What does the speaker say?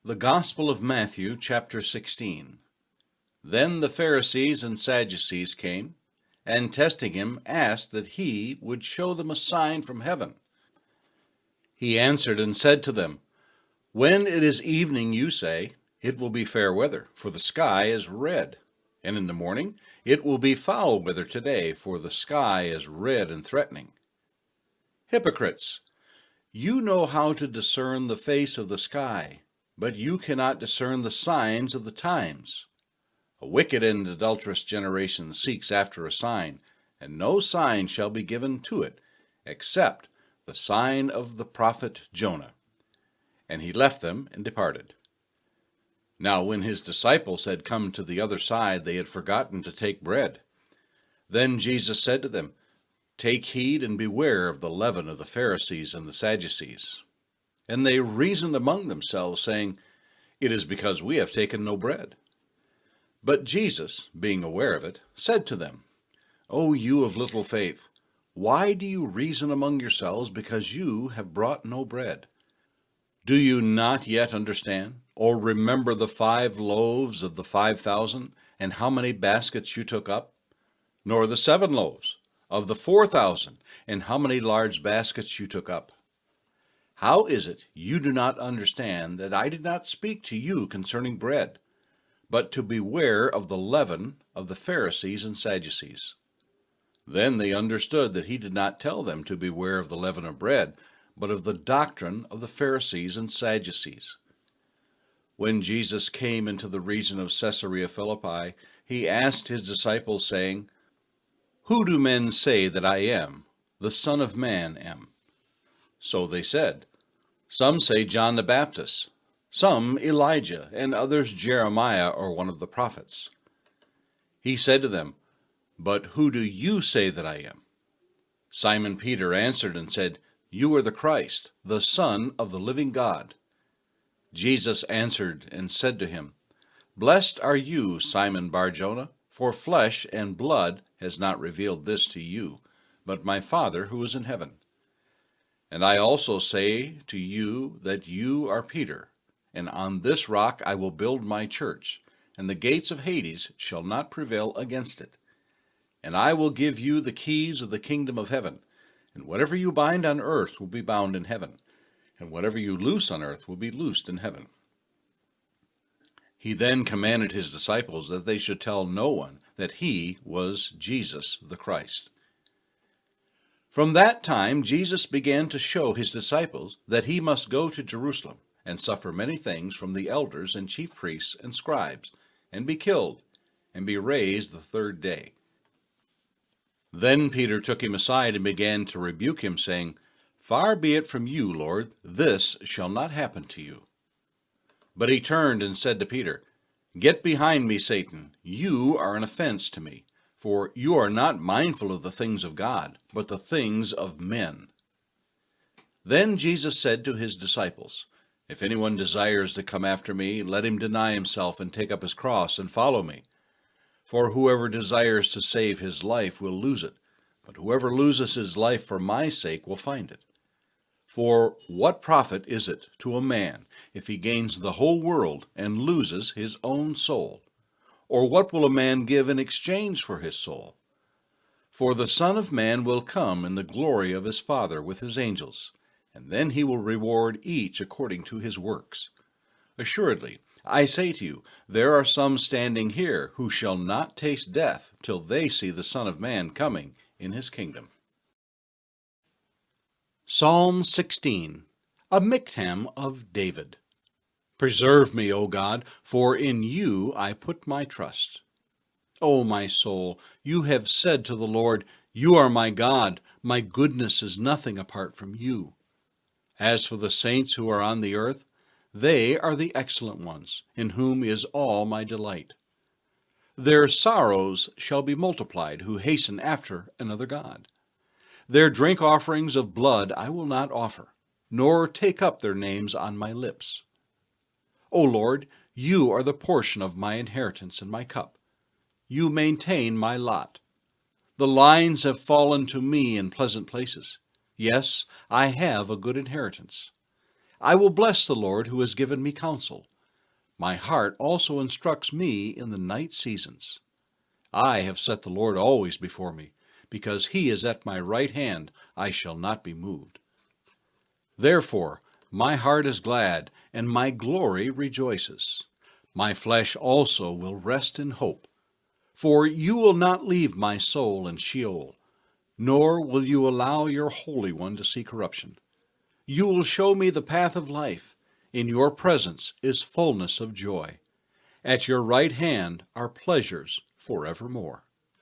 The Gospel of Matthew, chapter 16. Then the Pharisees and Sadducees came, and testing him, asked that he would show them a sign from heaven. He answered and said to them, When it is evening, you say, It will be fair weather, for the sky is red. And in the morning, It will be foul weather today, for the sky is red and threatening. Hypocrites, you know how to discern the face of the sky, but you cannot discern the signs of the times. A wicked and adulterous generation seeks after a sign, and no sign shall be given to it, except the sign of the prophet Jonah. And he left them and departed. Now when his disciples had come to the other side, they had forgotten to take bread. Then Jesus said to them, Take heed and beware of the leaven of the Pharisees and the Sadducees. And they reasoned among themselves, saying, It is because we have taken no bread. But Jesus, being aware of it, said to them, O you of little faith, why do you reason among yourselves because you have brought no bread? Do you not yet understand, or remember the 5 loaves of the 5,000, and how many baskets you took up? Nor the 7 loaves of the 4,000, and how many large baskets you took up? How is it you do not understand that I did not speak to you concerning bread, but to beware of the leaven of the Pharisees and Sadducees? Then they understood that he did not tell them to beware of the leaven of bread, but of the doctrine of the Pharisees and Sadducees. When Jesus came into the region of Caesarea Philippi, he asked his disciples, saying, Who do men say that I am, the Son of Man am? So they said, Some say John the Baptist, some Elijah, and others Jeremiah or one of the prophets. He said to them, But who do you say that I am? Simon Peter answered and said, You are the Christ, the Son of the living God. Jesus answered and said to him, Blessed are you, Simon Bar-Jonah, for flesh and blood has not revealed this to you, but my Father who is in heaven. And I also say to you that you are Peter, and on this rock I will build my church, and the gates of Hades shall not prevail against it. And I will give you the keys of the kingdom of heaven, and whatever you bind on earth will be bound in heaven, and whatever you loose on earth will be loosed in heaven. He then commanded his disciples that they should tell no one that he was Jesus the Christ. From that time Jesus began to show his disciples that he must go to Jerusalem and suffer many things from the elders and chief priests and scribes, and be killed, and be raised the 3rd day. Then Peter took him aside and began to rebuke him, saying, Far be it from you, Lord, this shall not happen to you. But he turned and said to Peter, Get behind me, Satan, you are an offense to me. For you are not mindful of the things of God, but the things of men. Then Jesus said to his disciples, If anyone desires to come after me, let him deny himself and take up his cross and follow me. For whoever desires to save his life will lose it, but whoever loses his life for my sake will find it. For what profit is it to a man if he gains the whole world and loses his own soul? Or what will a man give in exchange for his soul? For the Son of Man will come in the glory of his Father with his angels, and then he will reward each according to his works. Assuredly, I say to you, there are some standing here who shall not taste death till they see the Son of Man coming in his kingdom. Psalm 16, a miktam of David. Preserve me, O God, for in you I put my trust. O my soul, you have said to the Lord, You are my God, my goodness is nothing apart from you. As for the saints who are on the earth, they are the excellent ones, in whom is all my delight. Their sorrows shall be multiplied who hasten after another God. Their drink offerings of blood I will not offer, nor take up their names on my lips. O Lord, you are the portion of my inheritance and my cup. You maintain my lot. The lines have fallen to me in pleasant places. Yes, I have a good inheritance. I will bless the Lord who has given me counsel. My heart also instructs me in the night seasons. I have set the Lord always before me. Because he is at my right hand, I shall not be moved. Therefore my heart is glad, and my glory rejoices. My flesh also will rest in hope. For you will not leave my soul in Sheol, nor will you allow your Holy One to see corruption. You will show me the path of life. In your presence is fullness of joy. At your right hand are pleasures forevermore.